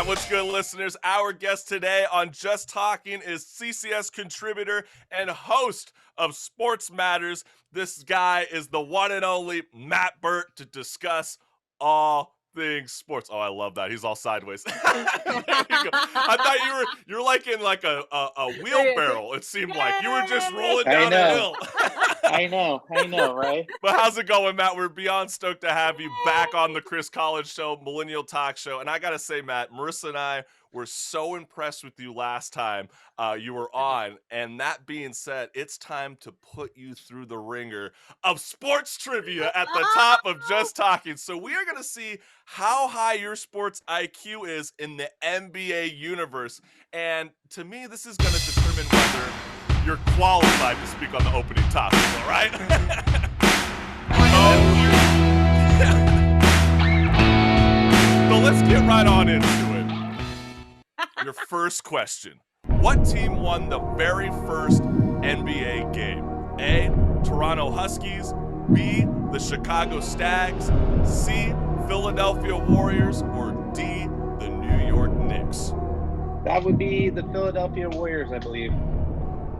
What's good, listeners? Our guest today on Just Talking is CCS contributor and host of Sports Matters. This guy is the one and only Matt Burt to discuss all things sports. Oh, I love that. He's all sideways. There you go. I thought you're like in like a wheelbarrow. It seemed like you were just rolling down a hill. I know, right? But how's it going, Matt? We're beyond stoked to have you back on the Chris College Show, Millennial Talk Show. And I got to say, Matt, Marissa and I were so impressed with you last time you were on. And that being said, it's time to put you through the ringer of sports trivia at the top of Just Talking. So we are going to see how high your sports IQ is in the NBA universe. And to me, this is going to determine whether you're qualified to speak on the opening topic, all right? So let's get right on into it. Your first question. What team won the very first NBA game? A, Toronto Huskies. B, the Chicago Stags. C, Philadelphia Warriors. Or D, the New York Knicks? That would be the Philadelphia Warriors, I believe.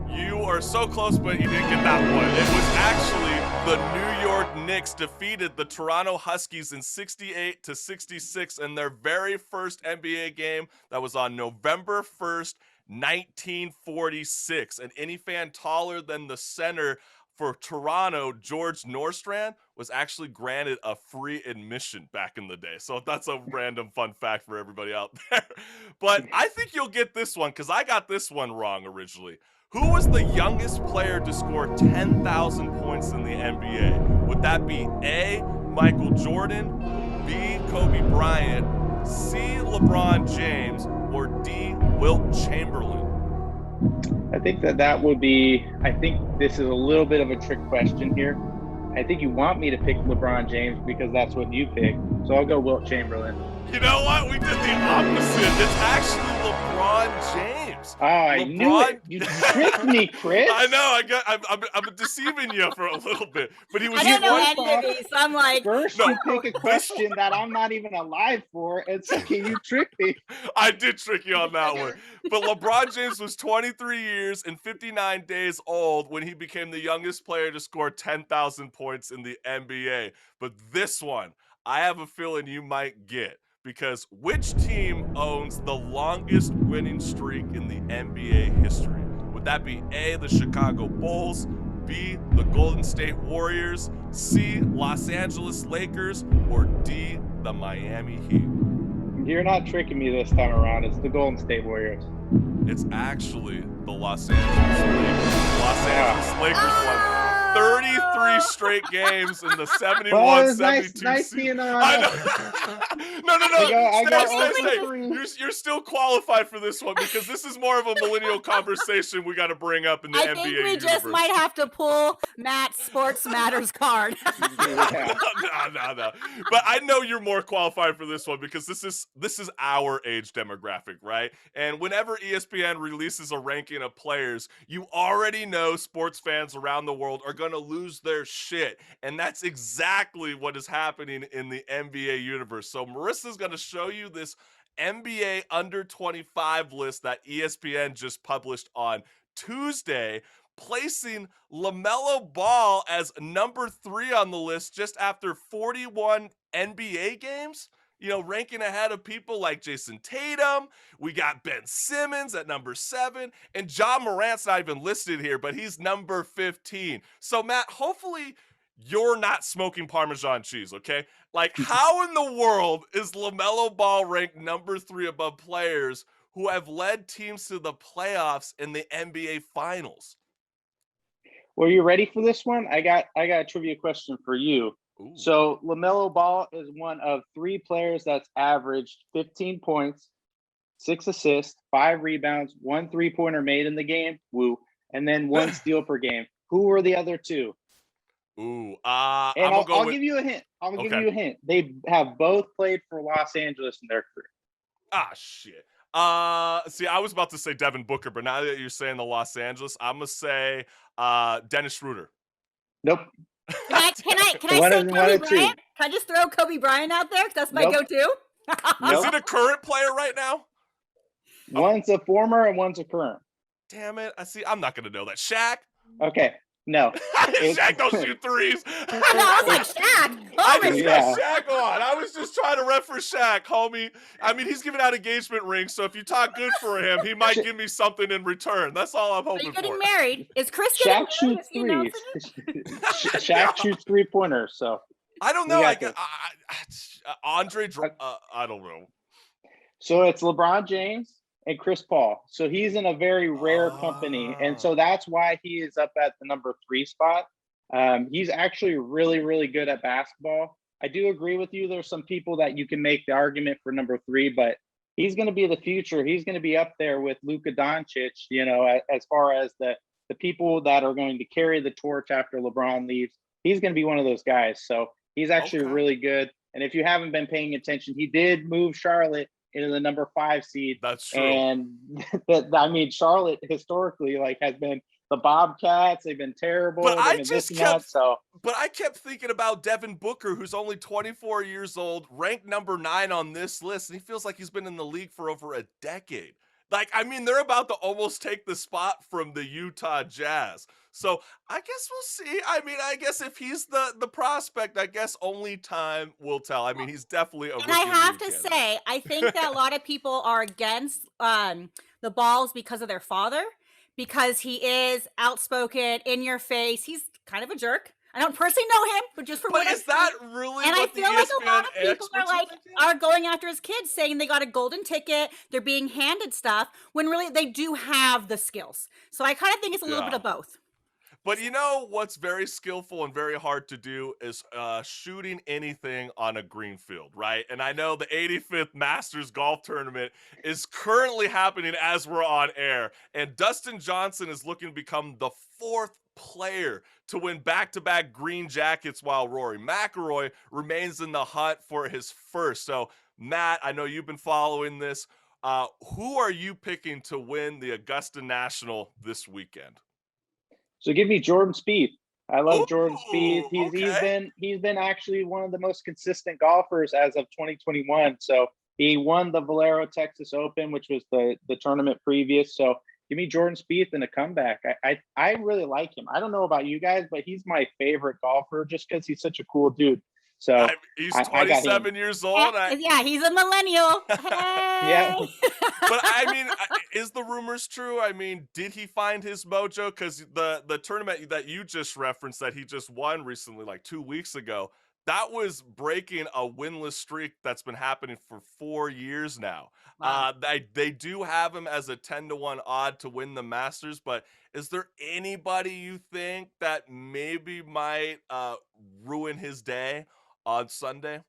You are so close, but you didn't get that one. It was actually the New York Knicks defeated the Toronto Huskies in 68-66 in their very first NBA game. That was on November 1st, 1946. And any fan taller than the center for Toronto, George Nordstrand, was actually granted a free admission back in the day. So that's a random fun fact for everybody out there. But I think you'll get this one because I got this one wrong originally. Who was the youngest player to score 10,000 points in the NBA? Would that be A, Michael Jordan, B, Kobe Bryant, C, LeBron James, or D, Wilt Chamberlain? I think that would be, I think this is a little bit of a trick question here. I think you want me to pick LeBron James because that's what you picked. So I'll go Wilt Chamberlain. You know what? We did the opposite. It's actually LeBron James. Oh, I knew it. You tricked me, Chris. I know. I'm deceiving you for a little bit, but he was. I don't know any of these. I'm like, first you pick a question that I'm not even alive for, and second you trick me. I did trick you on that one. But LeBron James was 23 years and 59 days old when he became the youngest player to score 10,000 points in the NBA. But this one, I have a feeling you might get. Because which team owns the longest winning streak in the NBA history? Would that be A, the Chicago Bulls, B, the Golden State Warriors, C, Los Angeles Lakers, or D, the Miami Heat? You're not tricking me this time around. It's the Golden State Warriors. It's actually the Los Angeles Lakers. Los Angeles Lakers won 33 straight games in the 71-72 nice season. being I know. No. Stay. You're still qualified for this one because this is more of a millennial conversation we got to bring up in the NBA I think we universe. just might have to pull Matt's Sports Matters card. No. But I know you're more qualified for this one because this is our age demographic, right? And whenever ESPN releases a ranking of players, you already know sports fans around the world are going to lose their shit. And that's exactly what is happening in the NBA universe. So Marissa's going to show you this NBA under 25 list that ESPN just published on Tuesday, placing LaMelo Ball as number 3 on the list just after 41 NBA games. You know, ranking ahead of people like Jason Tatum. We got Ben Simmons at number 7. And Ja Morant's not even listed here, but he's number 15. So, Matt, hopefully you're not smoking Parmesan cheese, okay? Like, how in the world is LaMelo Ball ranked number 3 above players who have led teams to the playoffs in the NBA Finals? Well, you ready for this one? I got a trivia question for you. Ooh. So LaMelo Ball is one of 3 players that's averaged 15 points, 6 assists, 5 rebounds, 1 3-pointer made in the game, and then 1 steal per game. Who were the other 2? Ooh, I'll give you a hint. Give you a hint. They have both played for Los Angeles in their career. Ah, shit. See, I was about to say Devin Booker, but now that you're saying the Los Angeles, I'm gonna say Dennis Schroeder. Nope. Can I say Kobe Bryant? Can I just throw Kobe Bryant out there? Because that's my go-to. Nope. Is it a current player right now? One's a former and one's a current. Damn it. I'm not going to know that. Shaq? Okay. No. Shaq don't shoot threes. I was like, Shaq. I just Yeah. got Shaq on. I was just trying to reference Shaq, homie. I mean, he's giving out engagement rings, so if you talk good for him, he might give me something in return. That's all I'm Are hoping you getting for. married? Is Chris getting Shaq married? shoots Is he announcing threes. it? Shaq shoots 3-pointers. So I don't we know. got this. I don't know. So it's LeBron James and Chris Paul. So he's in a very rare company. And so that's why he is up at the number 3 spot. He's actually really, really good at basketball. I do agree with you. There's some people that you can make the argument for number 3, but he's going to be the future. He's going to be up there with Luka Doncic, you know, as far as the people that are going to carry the torch after LeBron leaves. He's going to be one of those guys. So he's actually really good. And if you haven't been paying attention, he did move Charlotte into the number 5 seed. That's true. And I mean, Charlotte historically has been the Bobcats. They've been terrible. But I kept thinking about Devin Booker, who's only 24 years old, ranked number 9 on this list, and he feels like he's been in the league for over a decade. Like, I mean, they're about to almost take the spot from the Utah Jazz. So I guess we'll see. I mean, I guess if he's the prospect, I guess only time will tell. I mean, he's definitely a rookie. And I have to say, I think that a lot of people are against the Balls because of their father, because he is outspoken, in your face. He's kind of a jerk. I don't personally know him, but just from what is that really? And what I feel the like a lot of ESPN people are going after his kids, saying they got a golden ticket, they're being handed stuff, when really they do have the skills. So I kind of think it's a little bit of both. But you know what's very skillful and very hard to do is shooting anything on a green field, right? And I know the 85th Masters Golf Tournament is currently happening as we're on air, and Dustin Johnson is looking to become the 4th player to win back-to-back green jackets, while Rory McIlroy remains in the hunt for his first. So, Matt, I know you've been following this. Who are you picking to win the Augusta National this weekend? So give me Jordan Spieth. I love Jordan Spieth. He's been actually one of the most consistent golfers as of 2021. So he won the Valero Texas Open, which was the tournament previous. So give me Jordan Spieth in a comeback. I really like him. I don't know about you guys, but he's my favorite golfer just because he's such a cool dude. So he's 27 years old. Yeah, he's a millennial. Hey. Yeah. But I mean, is the rumors true? I mean, did he find his mojo? Because the tournament that you just referenced that he just won recently, like 2 weeks ago, that was breaking a winless streak that's been happening for 4 years now. Wow. They do have him as a 10-1 odd to win the Masters, but is there anybody you think that maybe might ruin his day on Sunday?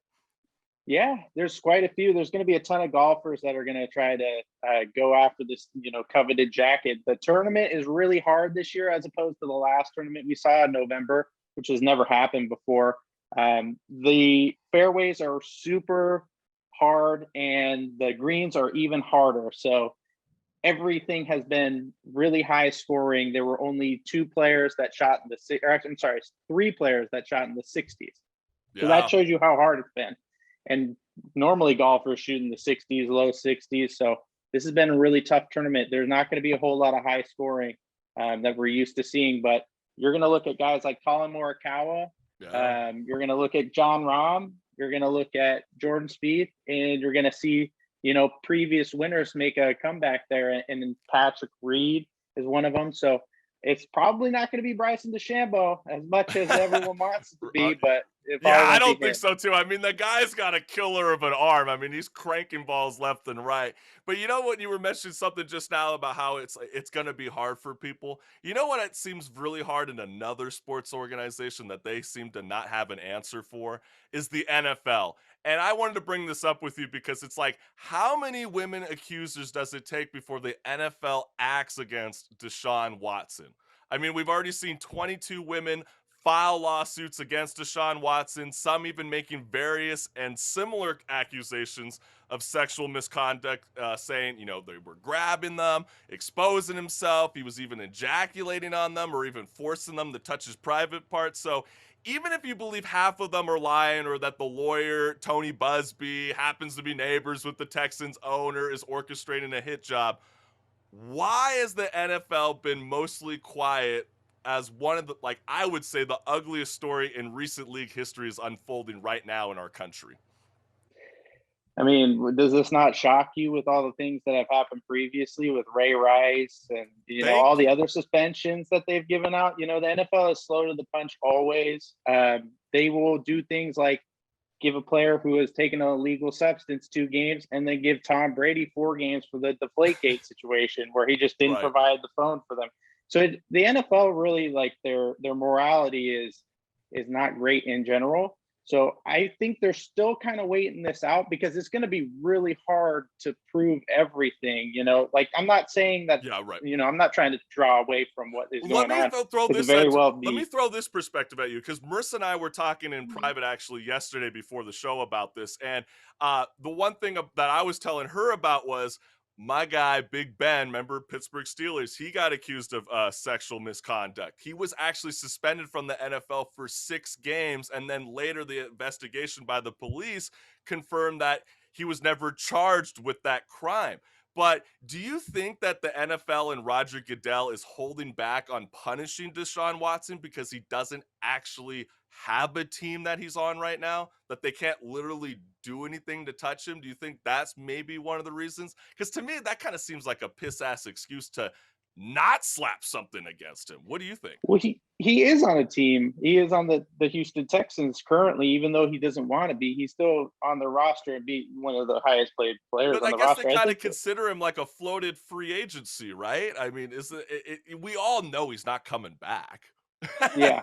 Yeah, there's quite a few. There's going to be a ton of golfers that are going to try to go after this, coveted jacket. The tournament is really hard this year as opposed to the last tournament we saw in November, which has never happened before. The fairways are super hard and the greens are even harder. So everything has been really high scoring. There were only 2 players that shot in the 3 players that shot in the 60s. So that shows you how hard it's been. And normally golfers shoot in the 60s, low 60s. So this has been a really tough tournament. There's not going to be a whole lot of high scoring that we're used to seeing, but you're going to look at guys like Colin Morikawa. You're going to look at John Rahm. You're going to look at Jordan Spieth, and you're going to see, previous winners make a comeback there. And Patrick Reed is one of them. So it's probably not going to be Bryson DeChambeau as much as everyone wants it to be, but I don't think so too. I mean, the guy's got a killer of an arm. I mean, he's cranking balls left and right. But you know what? You were mentioning something just now about how it's going to be hard for people. You know what? It seems really hard in another sports organization that they seem to not have an answer for is the NFL. And I wanted to bring this up with you because it's like, how many women accusers does it take before the NFL acts against Deshaun Watson? I mean, we've already seen 22 women file lawsuits against Deshaun Watson, some even making various and similar accusations of sexual misconduct, saying, they were grabbing them, exposing himself. He was even ejaculating on them or even forcing them to touch his private parts. So even if you believe half of them are lying or that the lawyer, Tony Busby, happens to be neighbors with the Texans owner, is orchestrating a hit job, why has the NFL been mostly quiet as one of the, like, I would say the ugliest story in recent league history is unfolding right now in our country? I mean, does this not shock you with all the things that have happened previously with Ray Rice and, all the other suspensions that they've given out? The NFL is slow to the punch always. They will do things like give a player who has taken an illegal substance 2 games and then give Tom Brady 4 games for the Deflategate situation where he just didn't provide the phone for them. So the NFL really, like, their morality is not great in general. So I think they're still kind of waiting this out because it's going to be really hard to prove everything. Like, I'm not saying that. Yeah, right. I'm not trying to draw away from what is going on. Let me throw this perspective at you, because Marissa and I were talking in private actually yesterday before the show about this, and the one thing that I was telling her about was my guy, Big Ben, remember Pittsburgh Steelers, he got accused of sexual misconduct. He was actually suspended from the NFL for 6 games, and then later the investigation by the police confirmed that he was never charged with that crime. But do you think that the NFL and Roger Goodell is holding back on punishing Deshaun Watson because he doesn't actually have a team that he's on right now, that they can't literally do anything to touch him? Do you think that's maybe one of the reasons? Because to me, that kind of seems like a piss-ass excuse to not slap something against him. What do you think? Well, he is on a team. He is on the Houston Texans currently, even though he doesn't want to be. He's still on the roster and be one of the highest paid players on the roster. But I guess they kind of consider him like a floated free agency, right? I mean, we all know he's not coming back. Yeah.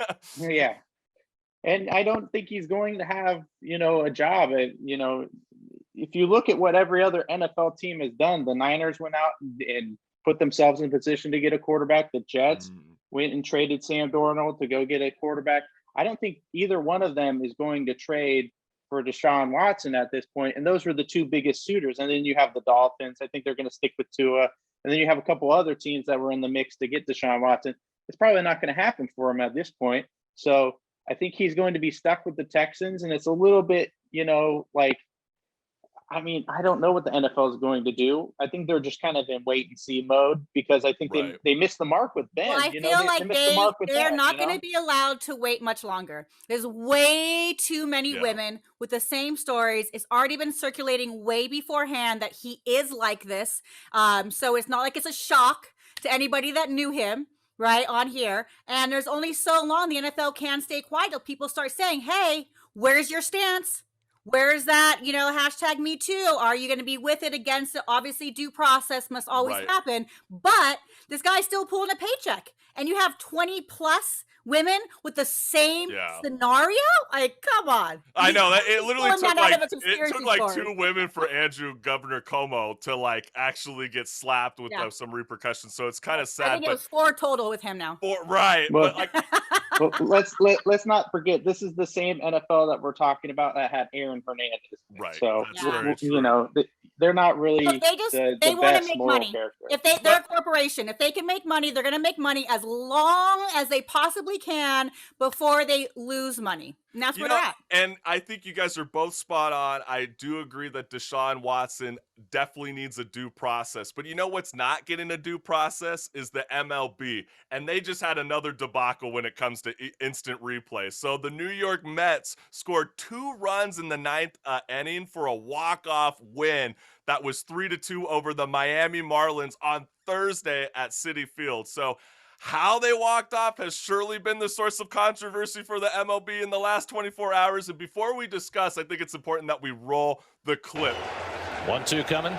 And I don't think he's going to have, a job. If you look at what every other NFL team has done, the Niners went out and put themselves in position to get a quarterback. The Jets went and traded Sam Darnold to go get a quarterback. I don't think either one of them is going to trade for Deshaun Watson at this point. And those were the 2 biggest suitors. And then you have the Dolphins. I think they're going to stick with Tua. And then you have a couple other teams that were in the mix to get Deshaun Watson. It's probably not going to happen for him at this point. So I think he's going to be stuck with the Texans. And it's a little bit, I don't know what the NFL is going to do. I think they're just kind of in wait and see mode because I think they missed the mark with Ben. Well, I feel like they're not going to be allowed to wait much longer. There's way too many women with the same stories. It's already been circulating way beforehand that he is like this. So it's not like it's a shock to anybody that knew him, right, on here. And there's only so long the NFL can stay quiet till people start saying, hey, where's your stance? Where's that, hashtag me too? Are you going to be with it, against it? Obviously, due process must always happen. But this guy's still pulling a paycheck. And you have 20 plus women with the same scenario? Like, come on. I know that it literally took like 2 women for Andrew Governor Cuomo to actually get slapped with some repercussions. So it's kind of sad. I think it was 4 total with him now. 4, right. Well, but let's not forget, this is the same NFL that we're talking about that had Aaron Hernandez. Right. So they're not really. They want to make money. Character. They're a corporation. If they can make money, they're going to make money as long as they possibly can before they lose money. And that's where they're at. And I think you guys are both spot on. I do agree that Deshaun Watson definitely needs a due process. But you know what's not getting a due process is the MLB. And they just had another debacle when it comes to instant replay. So the New York Mets scored 2 runs in the 9th inning for a walk-off win that was 3-2 over the Miami Marlins on Thursday at Citi Field. So how they walked off has surely been the source of controversy for the MLB in the last 24 hours. And before we discuss, I think it's important that we roll the clip. 1-2 coming.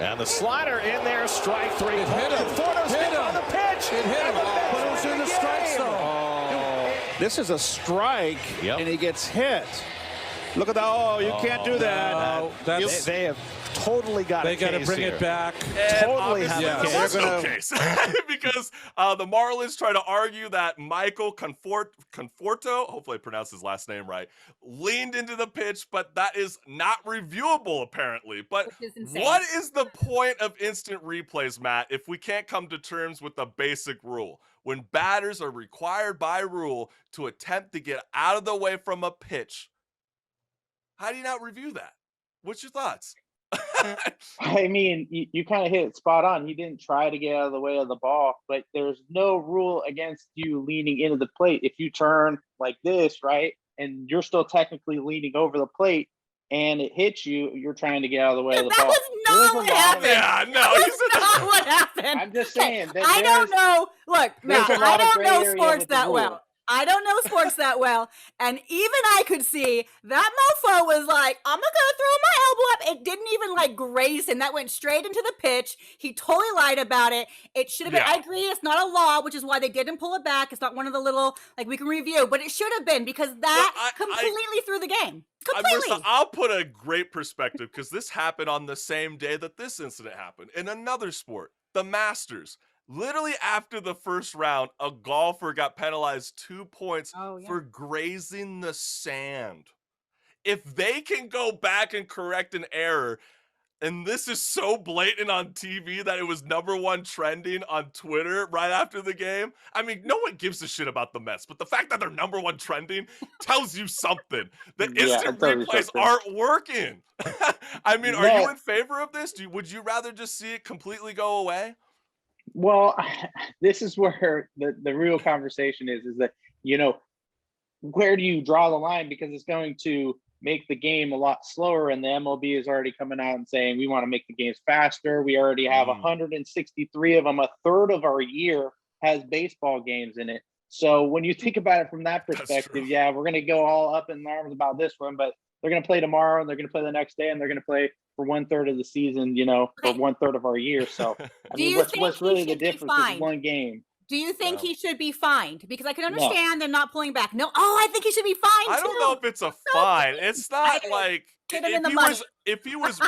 And the slider in there, strike 3. It hit him. Conforto's hit on the pitch. It hit him. But it was in the strike zone. This is a strike, and he gets hit. Look at that. Oh, you can't do that. No, They have totally got They a got to case bring here. it back. And Totally obviously have a there case. was no case because the Marlins try to argue that Michael Conforto, hopefully I pronounced his last name right, leaned into the pitch, but that is not reviewable apparently. But Which is insane. what is the point of instant replays, Matt, if we can't come to terms with the basic rule? When batters are required by rule to attempt to get out of the way from a pitch, how do you not review that? What's your thoughts? I mean, you kind of hit it spot on. He didn't try to get out of the way of the ball, but there's no rule against you leaning into the plate. If you turn like this, right, and you're still technically leaning over the plate and it hits you, you're trying to get out of the way of the That ball. was not what happened. Yeah, no, That you was said not what happened. I'm just Okay, saying that I don't know. Look, there's Matt, a lot I of don't gray know area sports with the that rule. well. I don't know sports that well. And even I could see that mofo was like, I'm going to throw my elbow up. It didn't even like graze him. That went straight into the pitch. He totally lied about it. It should have been, Yeah. I agree, it's not a law, which is why they didn't pull it back. It's not one of the little, like we can review, but it should have been because that completely threw the game. Completely. Marissa, I'll put a great perspective because this happened on the same day that this incident happened in another sport, the Masters. Literally after the first round, a golfer got penalized 2 points for grazing the sand. If they can go back and correct an error, and this is so blatant on TV that it was #1 trending on Twitter right after the game. I mean, no one gives a shit about the Mets, but the fact that they're #1 trending tells you something. The instant replays aren't working. I mean, are you in favor of this? Would you rather just see it completely go away? Well, this is where the real conversation is that, you know, where do you draw the line? Because it's going to make the game a lot slower. And the MLB is already coming out and saying, we want to make the games faster. We already have 163 of them. A third of our year has baseball games in it. So when you think about it from that perspective, yeah, we're going to go all up in arms about this one, but they're going to play tomorrow and they're going to play the next day and they're going to play for 1/3 of the season, you know, for 1/3 of our year. So I mean, what's really the difference is one game. Do you think he should be fined? Because I can understand they're not pulling back. No, I think he should be fined too. I don't know if it's a fine. It's not like if he was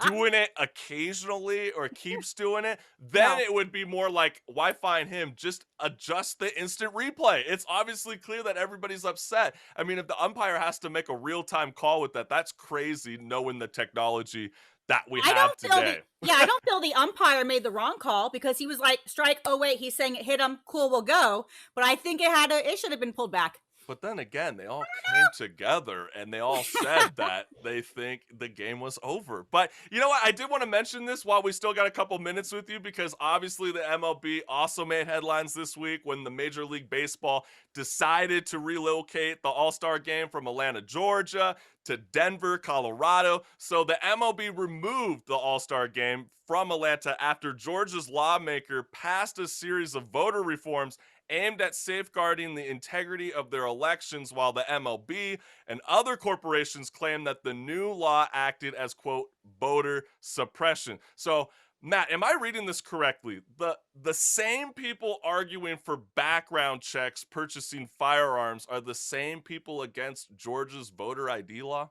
doing it occasionally or keeps doing it, then it would be more like, why fine him? Just adjust the instant replay. It's obviously clear that everybody's upset. I mean, if the umpire has to make a real-time call with that, that's crazy knowing the technology that we have today. I don't feel the umpire made the wrong call because he was like, strike, oh wait, he's saying it hit him, cool, we'll go. But I think it should have been pulled back. But then again, they all came together and they all said that they think the game was over. But you know what? I did want to mention this while we still got a couple minutes with you, because obviously the MLB also made headlines this week when the Major League Baseball decided to relocate the All-Star game from Atlanta, Georgia to Denver, Colorado. So the MLB removed the All-Star game from Atlanta after Georgia's lawmaker passed a series of voter reforms aimed at safeguarding the integrity of their elections, while the MLB and other corporations claim that the new law acted as, quote, voter suppression. So, Matt, am I reading this correctly? The same people arguing for background checks purchasing firearms are the same people against Georgia's voter ID law?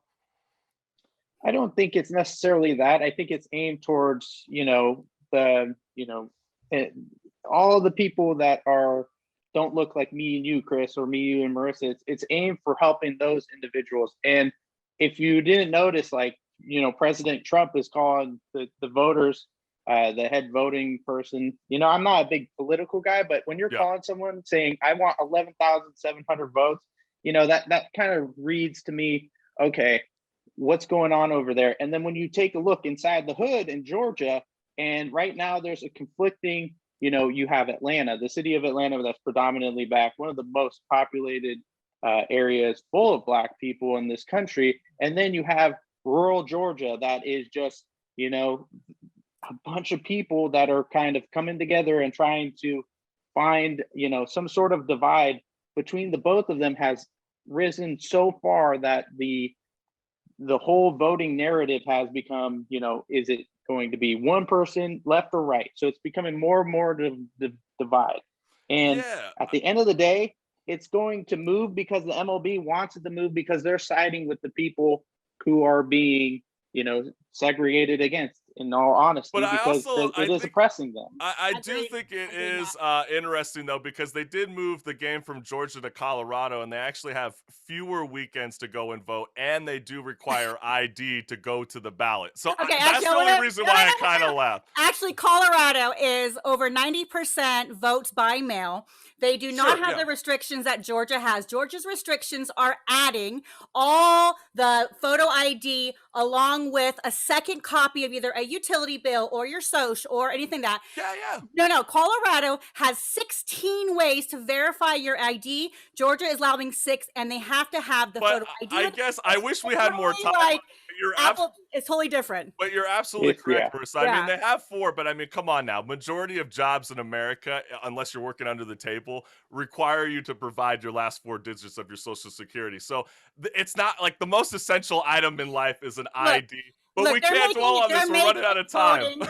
I don't think it's necessarily that. I think it's aimed towards, all the people that don't look like me and you, Chris, or me, you and Marissa. It's aimed for helping those individuals. And if you didn't notice, President Trump is calling the voters, the head voting person. I'm not a big political guy, but when you're calling someone saying, I want 11,700 votes, that kind of reads to me, okay, what's going on over there? And then when you take a look inside the hood in Georgia, and right now there's a conflicting, you have Atlanta, the city of Atlanta, that's predominantly Black, one of the most populated areas full of Black people in this country. And then you have rural Georgia that is just, a bunch of people that are kind of coming together and trying to find, some sort of divide between the both of them has risen so far that the whole voting narrative has become, is it going to be one person left or right? So it's becoming more and more the divide. And at the end of the day, it's going to move because the MLB wants it to move because they're siding with the people who are being, segregated against, in all honesty, But I because also, it is think oppressing them. I do Agreed. think it Agreed, is interesting, though, because they did move the game from Georgia to Colorado, and they actually have fewer weekends to go and vote, and they do require ID to go to the ballot. So Okay, that's actually, the only reason why I kind of laugh. Actually, Colorado is over 90% votes by mail. They do not Sure, have yeah. the restrictions that Georgia has. Georgia's restrictions are adding all the photo ID along with a second copy of either a utility bill or your social or anything that. Yeah. No. Colorado has 16 ways to verify your ID. Georgia is allowing 6, and they have to have the But photo ID. I guess I wish we had more time. Like, You're Apple is totally different. But you're absolutely correct, Marissa. I mean, Yeah. they have 4, but I mean, come on now. Majority of jobs in America, unless you're working under the table, require you to provide your last 4 digits of your social security. So it's not like the most essential item in life is an ID. But we can't dwell on this. We're running out of time.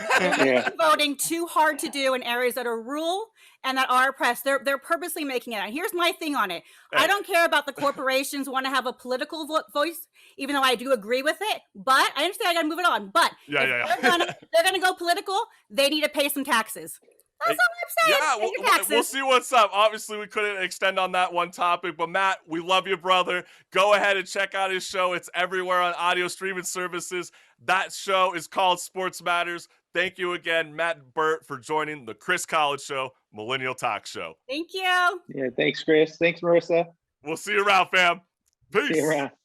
Voting too hard to do in areas that are rural and that are oppressed. They're purposely making it. And here's my thing on it. I don't care about the corporations want to have a political voice, even though I do agree with it. But I understand I got to move it on. But if they're gonna go political, they need to pay some taxes. That's all I'm saying. Yeah, we'll see what's up. Obviously, we couldn't extend on that one topic, but Matt, we love you, brother. Go ahead and check out his show. It's everywhere on audio streaming services. That show is called Sports Matters. Thank you again, Matt Burt, for joining the Chris College Show, Millennial Talk Show. Thank you. Yeah, thanks, Chris. Thanks, Marissa. We'll see you around, fam. Peace. See you around.